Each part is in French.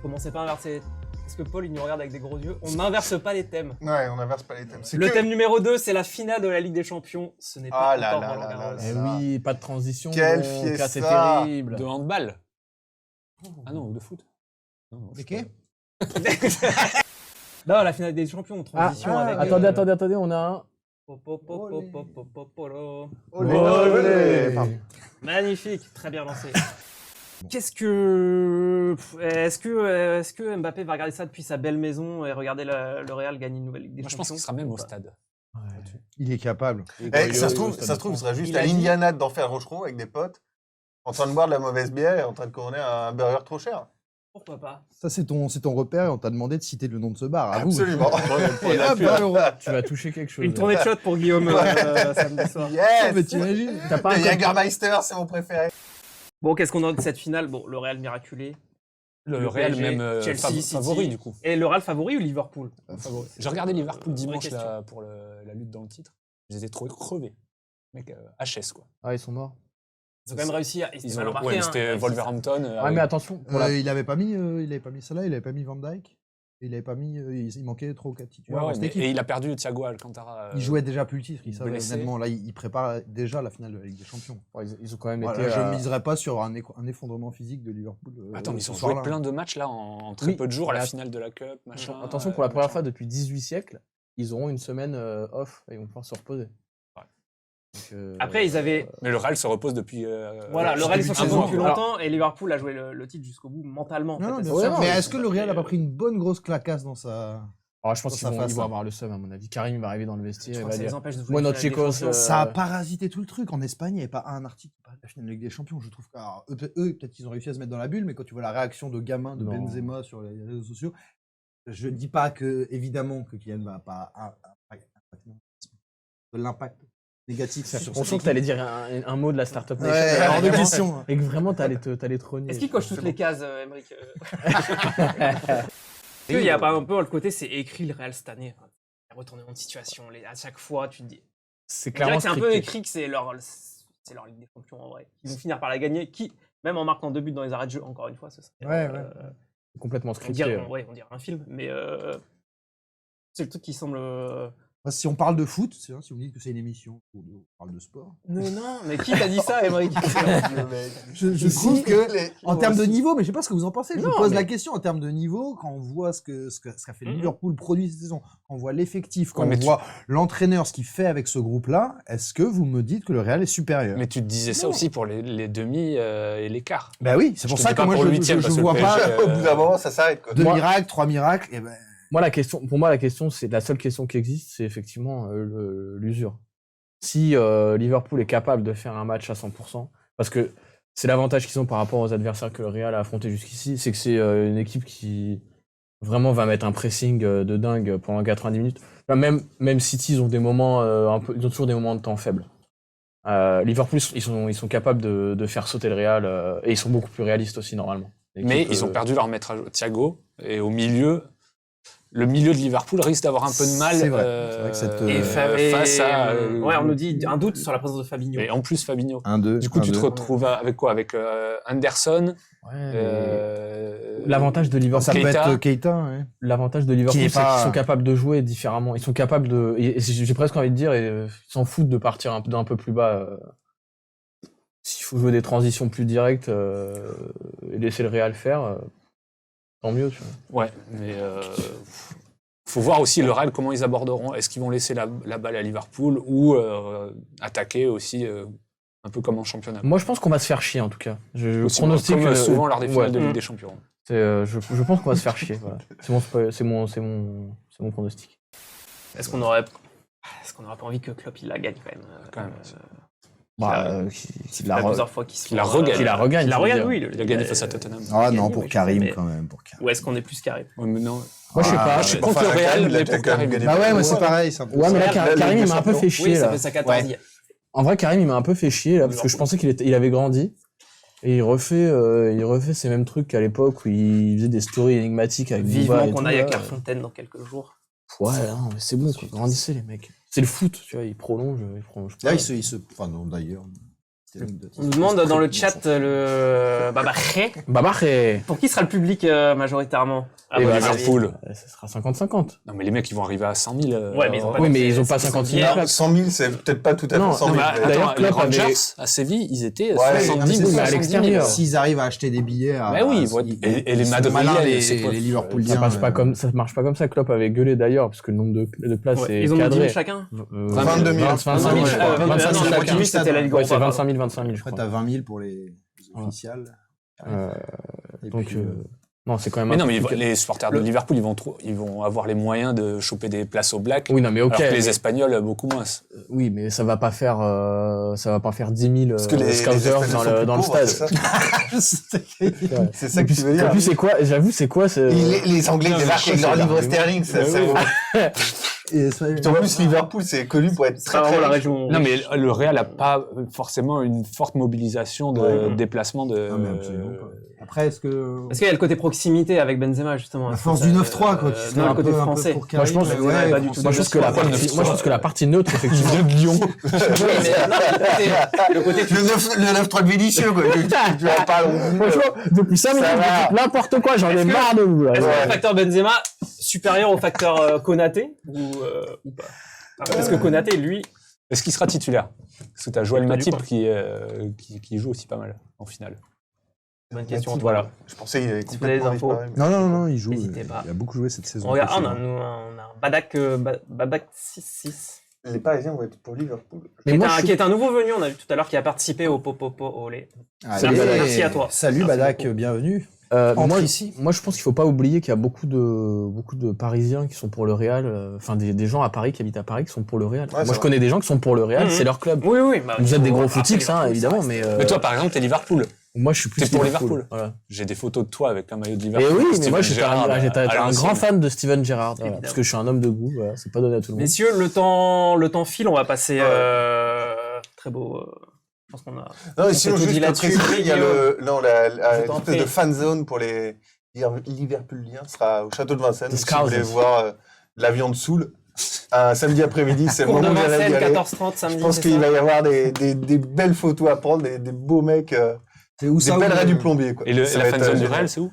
Commencez pas à inverser. Parce que Paul, il nous regarde avec des gros yeux. On n'inverse pas les thèmes. Ouais, on n'inverse pas les thèmes. Le thème numéro 2, c'est la finale de la Ligue des Champions. Ce n'est pas encore Roland Garros. Eh oui, pas de transition. Quelle fiesta. C'est fiesta. terrible. De handball. Ah non, de foot. C'est qui Non, la finale des champions, transition avec... Attendez, on a un... Olé, olé. Pardon. Magnifique, très bien lancé. Qu'est-ce que... Est-ce que Mbappé va regarder ça depuis sa belle maison et regarder le Real gagner une nouvelle Ligue des Moi, je Champions? pense qu'il sera même au stade. Il est capable. Ça se trouve, il sera juste à l'Indiana d'Enfer Rochereau avec des potes, en train de boire de la mauvaise bière et en train de commander un burger trop cher. Pourquoi pas? Ça, c'est ton rebère et on t'a demandé de citer le nom de ce bar. À Absolument. Et hop, Tu vas toucher quelque chose. Une tournée de shot pour Guillaume samedi soir. Yes. Mais t'imagines? T'as pas Le un Jägermeister, c'est mon préféré. Bon, qu'est-ce qu'on a de cette finale? Bon, le Real miraculé. Le Real PSG, même Chelsea, City. favori du coup. Et le Real favori ou Liverpool? Favori. J'ai regardé Liverpool dimanche question. là, pour la lutte dans le titre. Ils étaient trop crevés. Mec, HS quoi. Ah, ils sont morts. Ils ont quand même réussi à... Ils mal ont, remarqué, ouais, mais hein. c'était Wolverhampton. Ouais, mais attention. Pour la... Il avait pas mis Salah, il avait pas mis Van Dijk. Il avait pas mis. Il manquait 3 ou 4 titulaires. Ouais, dans cette mais- équipe. et il a perdu Thiago Alcantara. Il jouait déjà plus le titre. Il savait, blessé. honnêtement, là, il prépare déjà la finale de la Ligue des Champions. Ouais, ils ont quand même Voilà, été... je ne miserais pas sur un effondrement physique de Liverpool. Attends, mais ils ce ont joué soir-là. plein de matchs là en très Oui, peu de jours, à la mais finale de la Cup, machin. Attention, pour la première fois depuis 18 siècles, ils auront une semaine off et ils vont pouvoir se reposer. Ouais. Donc, Après, ils avaient... Mais le Real se repose depuis. Voilà, le Real est sur depuis saison un mois. depuis longtemps et Liverpool a joué le titre jusqu'au bout mentalement. en Non, fait, non, à bien cette sûr. non, Mais mais est-ce que le Real a pas pris une bonne grosse clacasse dans sa. Alors, je pense Dans qu'ils sa vont, face, ils vont hein. avoir le seum, à mon avis. Karim va arriver dans le vestiaire Je et crois va que ça les dire... empêche de jouer Moi, la notre finale des Chicos, Champions. Ça a parasité tout le truc. En Espagne, il n'y avait pas un article qui parlait de la finale de Ligue des Champions. Je trouve qu'eux, peut-être qu'ils ont réussi à se mettre dans la bulle, mais quand tu vois la réaction de gamins de Non. Benzema sur les réseaux sociaux, je ne dis pas que, évidemment, que Kylian va pas de l'impact négatif sur On cette sent que équipe. t'allais dire un mot de la Startup Nation. Ouais, et hors de vraiment- question. Et que vraiment, t'allais te renier. Est-ce qu'il coche toutes les cases, Emmerich? Il y a pas un peu le côté, c'est écrit le Real cette année. Retourner en situation, à chaque fois, tu te dis. C'est On dirait clairement que c'est un peu scripté. écrit que c'est leur Ligue des Champions en vrai. Ils vont finir par la gagner. Même en marquant 2 buts dans les arrêts de jeu, encore une fois, ce serait. Ouais. Complètement On scripté. dirait, on dirait un film, mais c'est le truc qui semble. Si on parle de foot, si vous me dites que c'est une émission où on parle de sport, Non, mais qui t'a dit ça, Emmerich? je trouve que en termes de niveau, mais je sais pas ce que vous en pensez. Je Non, vous pose mais- la question en termes de niveau, quand on voit ce qu'a fait Liverpool produit cette saison, quand on voit l'effectif, quand Ouais, on mais voit l'entraîneur, ce qu'il fait avec ce groupe-là, est-ce que vous me dites que le Real est supérieur? Mais tu te disais ça aussi pour les demi et les quarts. Ben oui, c'est pour Je te ça dis que pas moi pour je le huitième, parce que vois le pas PSG, Au bout d'un moment, ça s'arrête, quoi. 2 Moi- miracles, 3 miracles. Et ben Pour moi, la question, c'est la seule question qui existe, c'est effectivement l'usure. Si Liverpool est capable de faire un match à 100%, parce que c'est l'avantage qu'ils ont par rapport aux adversaires que le Real a affronté jusqu'ici, c'est que c'est une équipe qui vraiment va mettre un pressing de dingue pendant 90 minutes. Enfin, même City, ils ont des moments ils ont toujours des moments de temps faibles. Liverpool, ils sont capables de faire sauter le Real et ils sont beaucoup plus réalistes aussi normalement. Mais L'équipe, ils ont perdu leur maître Thiago et au milieu. Le milieu de Liverpool risque d'avoir un peu de mal C'est vrai. C'est vrai que cette, face à. Ouais, on nous dit un doute sur la présence de Fabinho. Et en plus Fabinho. 1-2. Du coup, tu te retrouves avec quoi? Avec Anderson. L'avantage de Liverpool, Ça peut Keita. être Keita. Ouais. l'avantage de Liverpool, Qui est c'est pas- qu'ils sont capables de jouer différemment. Ils sont capables de, et j'ai presque envie de dire, ils s'en foutent de partir d'un peu plus bas. S'il faut jouer des transitions plus directes et laisser le Real faire, tant mieux. Tu vois. Ouais, mais faut voir aussi le Real comment ils aborderont. Est-ce qu'ils vont laisser la balle à Liverpool ou attaquer aussi un peu comme en championnat? Moi, je pense qu'on va se faire chier en tout cas. Je Aussi, pronostique comme souvent lors des finales ouais. de Ligue des Champions. Je pense qu'on va se faire chier. Voilà. C'est mon pronostic. Est-ce qu'on aurait pas envie que Klopp il la gagne quand même? Qu'il Il y a plusieurs fois qu'il la regagne. Qu'il la regagne. Il a tu veux regagné, dire. oui. Il a gagné face à Tottenham. Ah gagné, non, mais pour je Karim sais, mais- quand même. Pour Karim. Ou est-ce qu'on est plus carré? Ouais, mais non. Moi, je sais pas. je suis contre le Real, mais pour Karim. Bah ouais, moi c'est pareil. c'est un peu Ouais, ça. mais là, La Karim, Ligue il m'a un peu des fait chier. Oui, ça là. fait sa 14e. En vrai, Karim, il m'a un peu fait chier là, parce que je pensais qu'il avait grandi. Et il refait ces mêmes trucs qu'à l'époque où il faisait des stories énigmatiques avec Booba Vivement et qu'on tout, aille à là. Clairefontaine dans quelques jours. Ouais, non, mais c'est bon, quoi. Grandissez, les mecs. c'est le foot, tu vois, il prolonge pas. Là, enfin, non, d'ailleurs. On nous demande dans le chat le Babaré. pour qui sera le public majoritairement Et votre bah, avis Liverpool. Ça sera 50-50. Non, mais les mecs, ils vont arriver à 100 000. Ouais, mais ils ont pas Oui, mais fait- ils ont pas c'est 50 000 bien. places. 100 000, c'est peut-être pas tout à fait Non, 100 non, 000. mais mais- d'ailleurs, Attends, les Klopp Rangers, avait- à Séville, ils étaient Ouais, 70 mais 000. c'est à 70 000. l'extérieur. S'ils arrivent à acheter des billets à. Mais oui, et les Madrid, Madrilènes, les c'est quoi Liverpooliens. Ça marche pas comme ça. Klopp avait gueulé d'ailleurs, parce que le nombre de places Ouais, est ils ont 10 cadré. 000 chacun 22 000. 25 000, je crois. 25 000 25 000 la chacun. moitié, c'était la Ligue Ouais, c'est Europa. 25 000, 25 000, je Après, crois. t'as 20 000 pour les officiels. Et Donc, puis, non, c'est quand même Mais un non, mais truc- les supporters de Liverpool, ils vont avoir les moyens de choper des places au Black. Oui, non, mais ok. Alors que les Espagnols, beaucoup moins. Oui, mais ça va pas faire 10 000 Parce que les Scousers Espagnols dans sont le, plus dans le pauvres, stade. c'est ça C'est ça que tu veux En dire. plus, c'est quoi, j'avoue, c'est quoi ce... Les Anglais Non, mais débarquent avec ça, leur c'est livre l'argument. sterling, ça. Et En plus, Liverpool, c'est connu pour être C'est très vraiment très la riche. région. Non, mais le Real n'a pas forcément une forte mobilisation de Ouais. déplacement de. Non, mais absolument pas. Après, est-ce que. Parce qu'il y a le côté proximité avec Benzema justement. La Est-ce force que du ça- 9-3, quoi, qui serait non, un le côté peu français. pour Moi, je pense Karim, que mais pas du tout. Moi, je pense que la partie neutre, effectivement. de Lyon. Oui, mais non, le côté Le 9-3 de Vinicius, quoi. Tu vas pas Franchement, depuis 5 minutes, Ça vous va. dites n'importe quoi, j'en ai Est-ce que- marre de vous. là. Est-ce que Ouais. le facteur Benzema supérieur au facteur Konaté ou pas Parce que Konaté, lui, Est-ce qu'il sera titulaire? Parce que tu as Joël Connu, Matip quoi. qui joue aussi pas mal en finale. bonne question. Matip, Voilà. Je pensais qu'il avait Si vous avez des complètement infos. disparu. Non, il joue. N'hésitez pas. Il a beaucoup joué cette saison. On regarde, on a précédente. un Badak 6-6. Les Parisiens vont être pour Liverpool. Mais moi, Qui est un nouveau venu, on a vu tout à l'heure, qui a participé au Popopo Olé. Allez, Merci à toi. Salut Merci Badak, beaucoup. bienvenue. Entre moi, ici. moi, je pense qu'il faut pas oublier qu'il y a beaucoup de Parisiens qui sont pour le Real, enfin des gens à Paris qui habitent à Paris qui sont pour le Real. c'est Moi, je vrai. connais des gens qui sont pour le Real, Mhm. c'est leur club. Oui, oui. Bah, Vous êtes des gros après, footix, hein, Liverpool, évidemment, ça mais, reste- Mais toi, par exemple, t'es Liverpool. moi, je suis plus T'es pour Liverpool. Voilà. J'ai des photos de toi avec un maillot de Et Liverpool. oui, mais Steven moi, j'étais Gerrard, un à grand l'ancienne. fan de Steven Gerrard, voilà, Évidemment. parce que je suis un homme de goût, voilà, c'est pas donné à tout le monde. Messieurs, le temps file, on va passer très beau. Je pense qu'on a. Non, On et sinon, s'est tout dit juste là-dessus. préciser, il y a Je t'en l'espèce de prie. fan zone pour les Liverpooliens sera au château de Vincennes. The Si vous voulez Scousers. voir la viande soule, un samedi après-midi, c'est le Cours de moment où j'allais y Vincennes, aller. 14h30 samedi. Je pense c'est qu'il ça va y avoir des belles photos à prendre, des beaux mecs, C'est où des ça belles où, raies du plombier. Quoi. Et Ça la va fan être, zone du génial. Real, c'est où?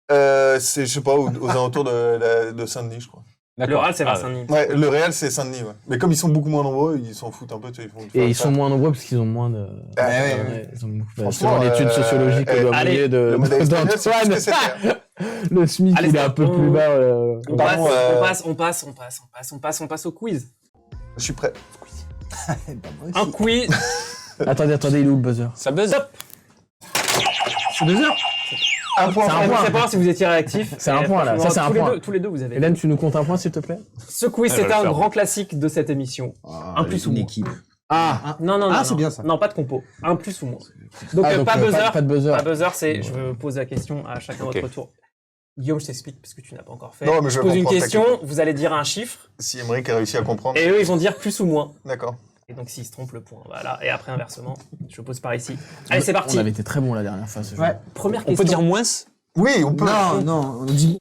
C'est, je sais pas, aux alentours de Saint-Denis, je crois. Le Real, c'est Ah, Vincennes. Ouais, le Real, c'est Saint-Denis, ouais. Mais comme ils sont beaucoup moins nombreux, ils s'en foutent un peu, tu sais, ils font Et ils sont moins nombreux parce qu'ils ont moins de. Ah, Ouais, ils ont beaucoup- Franchement, selon l'étude sociologique que doit allez, mener le modèle espagnol, c'est d'Antoine, tout ce que c'était, hein. le SMIC, Allez, il est c'est un peu bon. plus bas. On Pardon, passe au quiz. Je suis prêt. Un quiz. Attendez, il est où le buzzer? Ça buzz? C'est 2 heures. Un point. C'est un Je point. sais pas voir si vous étiez réactifs. C'est un Et point, là. franchement, Ça, c'est un tous les point. deux- Tous les deux, vous avez. Hélène, tu nous comptes un point, s'il te plaît? Ce quiz, Ah, c'est je vais un le faire. grand classique de cette émission. Un plus ou une moins. équipe. Ah, Non, Ah, non. c'est bien ça. Non, pas de compo. Un plus ou moins. Donc, donc, pas buzzer. Pas de buzzer. Pas buzzer, c'est je veux poser la question à chacun Ok. votre tour. Guillaume, je t'explique parce que tu n'as pas encore fait. Non, mais je vais pose une comprendre, question, t'inquiète vous allez dire un chiffre Si Emmerich a réussi à comprendre. et eux ils vont dire plus ou moins. D'accord. Et donc s'ils se trompent le point. Voilà. Et après inversement, je pose par ici. Allez, c'est parti. On avait été très bon la dernière fois, ce jeu. Ouais. Première On question. peut dire moins? Oui, on peut. Non, on dit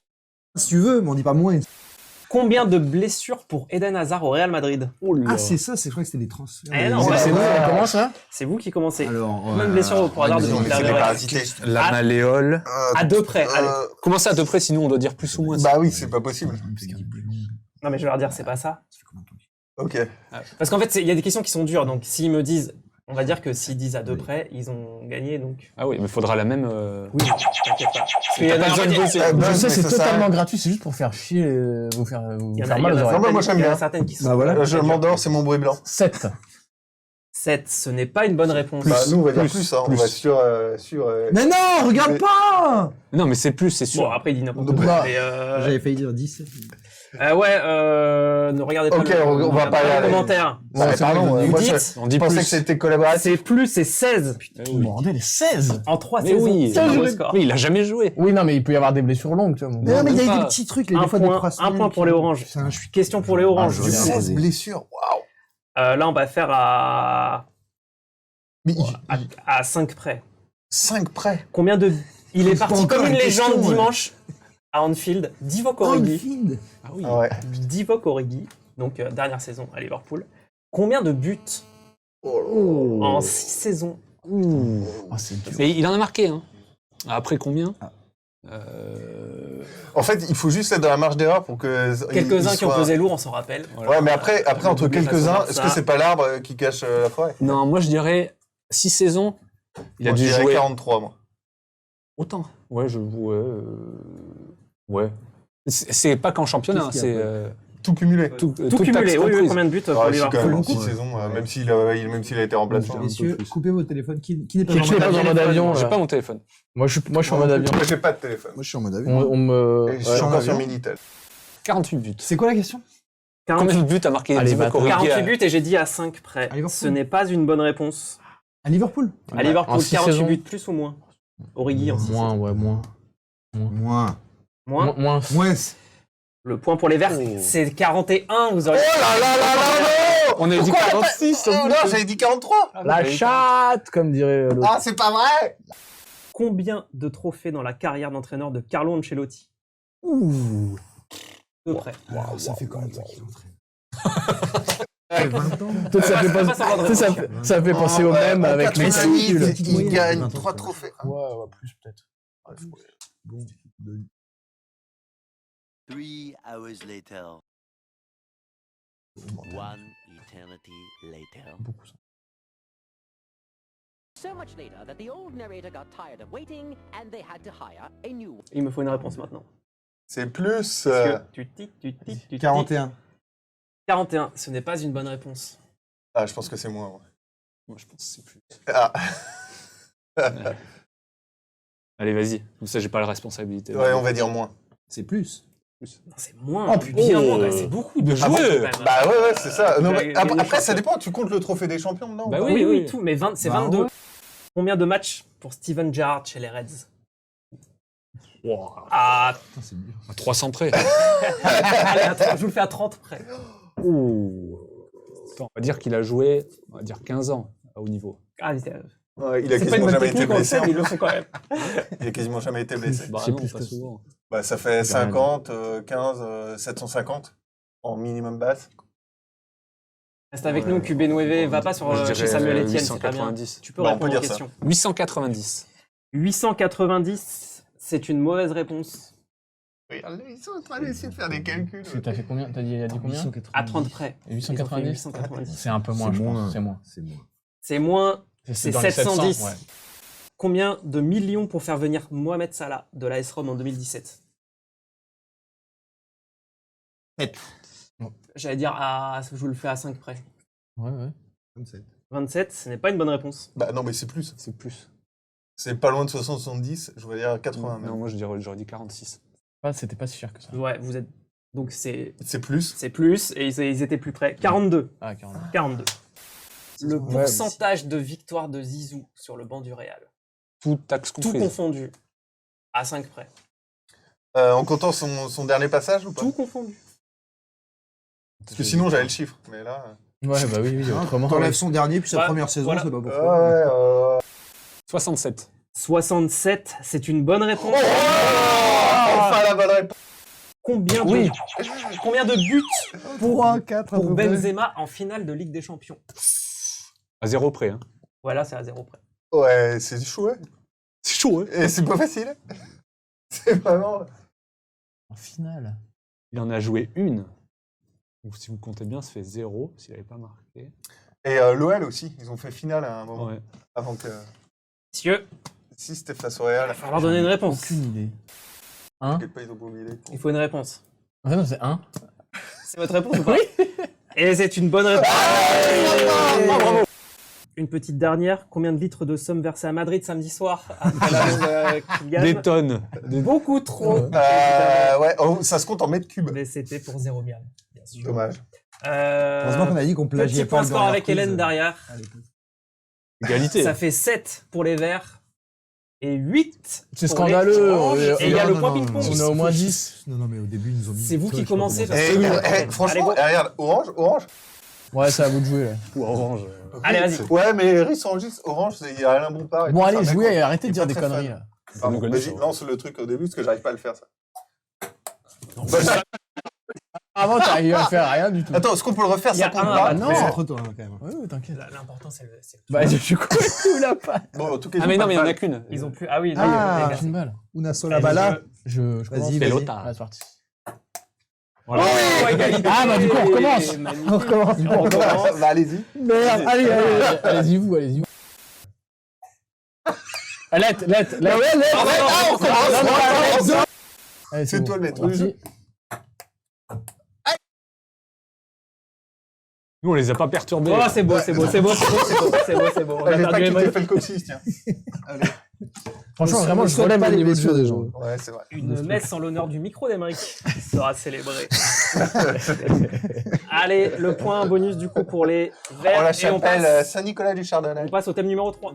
si tu veux, mais on dit pas moins. Combien de blessures pour Eden Hazard au Real Madrid? Ah, c'est ça, je crois que c'était des transferts. Eh non, Des- ouais, C'est bon, on commence là? C'est vous qui commencez. Alors, Combien de blessures pour Hazard ouais, depuis mais le c'est dernier des match parasités. La Ah. malléole. À deux près. Allez. Comment ça, à deux près, sinon on doit dire plus ou moins? Bah oui, c'est pas possible. Non mais je vais leur dire c'est pas ça. Ok. Parce qu'en fait il y a des questions qui sont dures. Donc s'ils me disent, on va dire que s'ils disent à deux près, ils ont gagné. Donc Ah oui, mais faudra la même. oui, t'inquiète pas. Parce qu'il y a T'as pas besoin de bosser. Eh ben, Je sais, mais c'est ça sert à totalement rien. gratuit, c'est juste pour faire chier, vous faire Il y en a, mal aux oreilles. Non, mais moi, j'aime il y en a bien. certaines qui sont. Bah voilà. Je m'endors, c'est mon bruit blanc. 7. 7, ce n'est pas une bonne réponse. Bah, nous, on va dire plus, plus, hein. On plus. va sur. Mais non, regarde Mais- pas. Non, mais c'est plus, c'est sûr. Bon, après, il dit n'importe Donc, quoi. bah, Mais, J'avais failli dire 10. ne regardez pas Ok, le, on va pas y le aller. commentaire. Ouais, pardon, Vous moi, dites, On dit je pensais plus. que c'était collaboratif. c'est plus, c'est 16. Eh oui. Bordel, 16. En 3 Mais saisons. oui, c'est un beau je- score. Mais il a jamais joué. Oui, non, mais il peut y avoir des blessures longues, tu vois. mon Mais non, gars. mais il y a eu pas. des petits trucs, les Un des fois des point, 3 un point pour les oranges. Putain, je suis. Question pour les oranges. Ah, du je coup. vais 16 blessures. Waouh. Là, on va faire Mais à 5 près. 5 près. Combien de... Il est C'est pas parti encore comme une une question, légende ouais. dimanche à Anfield. Divock Oh, une Origi. fille. Ah oui. Ah ouais. Divock Origi donc dernière saison à Liverpool. Combien de buts en 6 saisons? C'est dur. Mais il en a marqué, hein. Après combien En fait, il faut juste être dans la marge d'erreur pour que. Quelques-uns il qui ont soit- pesé lourd, on s'en rappelle. Ouais, mais après entre double quelques-uns, façon de est-ce ça. que c'est pas l'arbre qui cache la forêt? Non, moi je dirais 6 saisons. Il a Moi, je dû dirais jouer 43, moi. autant. Ouais, ouais. C'est pas qu'en championnat, Qu'est-ce qu'il y a, c'est Tout cumulé. Tout toute cumulé, taxe oui, comprise. combien de buts pour Ah, si, quand même, Liverpool? en 6 saisons, même s'il a été remplaçant. Messieurs, coupez vos téléphones. Qui n'est pas Qui dans est pas le en mode avion, J'ai là. pas mon téléphone. Moi, je suis en mode avion. Moi, j'ai pas de téléphone. Moi, je suis en mode avion. On me... Et je ouais. suis encore avion. sur Minitel. 48 buts. C'est quoi la question? Combien de buts a marqué Allez, Divock bâtard. Origi 48 buts et j'ai dit à 5 près. À Liverpool. Ce n'est pas une bonne réponse. À Liverpool? À Ouais. Liverpool, En 6 48 saisons. buts plus ou moins? Origi en 6 Moins, saisons. ouais, moins. Moins. Moins. Moins. Moins. Le point pour les Verts, c'est 41. Vous auriez... Oh là là là là non! On a dit 46. Oh non, j'avais dit 43! La chatte, comme dirait l'autre. Ah, c'est pas vrai! Combien de trophées dans la carrière d'entraîneur de Carlo Ancelotti? Peu près. Ça fait combien de temps qu'il entraîne? Ça fait 20 ans. Peut-être ça fait pas pas- savoir de tu sais, ça fait penser au même avec les 88, calculs. Petite il moyenne, gagne 20 3 ans. trophées. Ouais, plus peut-être. Bon. 3 hours later. One eternity later. So much later that the old narrator got tired of waiting and they had to hire a new one. Il me faut une réponse maintenant. C'est plus. Parce que tu 41. 41, ce n'est pas une bonne réponse. Ah, je pense que c'est moins. Ouais. Moi, je pense que c'est plus. Ah, Allez, vas-y. Comme ça, j'ai pas la responsabilité. ouais, on va dire moins. C'est plus. Non, c'est moins, Oh, bien oh. moins, quand même. C'est beaucoup de Ah, joueurs. ouais. quand même. Bah ouais, c'est ça. Non, mais Gagner après, des ça champions. dépend. Tu comptes le trophée des champions, non? Bah ou pas Oui, oui. tout, mais c'est Bah 22. ouais. Combien de matchs pour Steven Gerrard chez les Reds? Wow. Ah, Putain, c'est dur. À 300 près. allez, je vous le fais à 30 près. Attends, on va dire qu'il a joué, on va dire 15 ans à haut niveau. Ah, Ouais, il a c'est pas une quasiment bonne jamais été technique, on le blessé. sait, mais ils le font quand même. Il a quasiment jamais été blessé. Bah C'est non, plus pas que- souvent. Bah, ça fait 50, 15, 750 en minimum basse. Reste avec nous, QB9, va pas sur, Moi, je chez dirais Samuel Etienne, c'est pas bien. 890. Tu peux Bah, on répondre peut aux dire ça. questions. 890. 890, c'est une mauvaise réponse. Regarde, ils sont en train d'essayer de faire des calculs. T'as fait combien? T'as dit combien? 890. À 30 près. Ils ont fait 890? 890. C'est un peu moins, je pense. C'est moins. C'est moins. C'est moins, c'est dans les 710. ouais. Combien de millions pour faire venir Mohamed Salah de l'AS Rome en 2017? 7. J'allais dire, je vous le fais à 5 près. Ouais. 27. 27, ce n'est pas une bonne réponse. Bah non, mais c'est plus. C'est plus. C'est pas loin de 60-70, je vais dire 80 même. Non, moi, j'aurais dit 46. C'était pas si cher que ça. Ouais, vous êtes. Donc c'est C'est plus. plus, et ils étaient plus près. 42. Ah, 40. 42. Le Ouais, pourcentage de victoire de Zizou sur le banc du Real. Tout taxe Tout comprise. confondu. À 5 près. En comptant son dernier passage ou pas? Tout confondu. Parce que sinon j'avais le chiffre. Mais là. Ouais, bah oui, autrement. T'enlèves son dernier, puis sa Ouais, première saison, voilà. c'est pas pourquoi. Ouais. 67. 67, c'est une bonne réponse. Enfin la bonne réponse. Combien de buts Pour un 4 pour Benzema en finale de Ligue des Champions? À 0 près. Hein. Voilà, c'est à 0 près. Ouais, c'est chaud. Hein. C'est chaud, hein. Et c'est pas facile. C'est vraiment. En finale. Il en a joué une. Donc, si vous comptez bien, ça fait 0 s'il n'avait pas marqué. Et l'OL aussi, ils ont fait finale à un moment. Ouais. Avant que. Messieurs, Si c'était face au Real. il va falloir donner une réponse. Aucune idée. T'inquiète pas, ils ont pas oublié. Il faut une réponse. En fait, non, c'est 1. C'est votre réponse ou pas? Et c'est une bonne réponse. Bravo. Une petite dernière. Combien de litres de somme versés à Madrid samedi soir après l'annonce qu'il gagne? Des tonnes. Beaucoup trop. Ouais, ça se compte en mètres cubes. Mais c'était pour 0 miam, bien sûr. Dommage. Heureusement qu'on a dit qu'on plagiait Petit pas point le score Burger avec Quiz, Hélène derrière. à l'époque. Égalité. Ça fait 7 pour les Verts et 8 C'est pour les scandaleux. Oranges. Et il y a Non, le non, point non, ping-pong. non, On est au moins 10. Non, mais au début, ils nous ont mis. C'est vous qui je sais pas commencez, comment parce Et, que- franchement, Allez, go. regarde, orange. Ouais, c'est à vous de jouer, là. Ou orange. Allez, vas-y. Ouais, mais Riz enregistre orange, il y a Alain Bompard. et Bon, tout, allez, c'est un mec, jouez et on- arrêtez de il est dire pas des très conneries, fan. là. Pardon, Nous vas-y, connaissons. lance le truc au début, parce que j'arrive pas à le faire, ça. Avant, t'arrives à faire rien du tout. Attends, est-ce qu'on peut le refaire Il y a 50 un, pas bah non. Mais c'est entre toi, hein, quand même. Ouais, t'inquiète. L'important, c'est le. Bah, je suis con, tu l'as pas. Bon, en tout cas, Ah, mais non, mais il n'y en a qu'une. Ils ont plus. Ah oui, Ah, J'ai une balle. Una sola bala. Je Vas-y, commence. vas-y. Pelota. Ah, c'est parti. Voilà. Ah, bah, du coup, on recommence. Magnifique. On recommence. Du coup, on recommence. Bah, allez-y. Merde, allez-y, vous, allez-y. Let. Allez, C'est bon, toi le maître parti. du jeu. Nous, on les a pas perturbés. Oh, c'est beau. On a J'ai pas perdu quitté Emery. fait le coccyx, tiens. Franchement, vraiment, je souhaite relève pas le les niveau de jeu blessures des des gens. gens. Ouais, c'est vrai. Une messe en l'honneur du micro d'Emeric sera célébrée. Allez, le point bonus du coup pour les Oh, verts. la Et on chapelle passe, Saint-Nicolas du Chardonnay. on passe au thème numéro 3.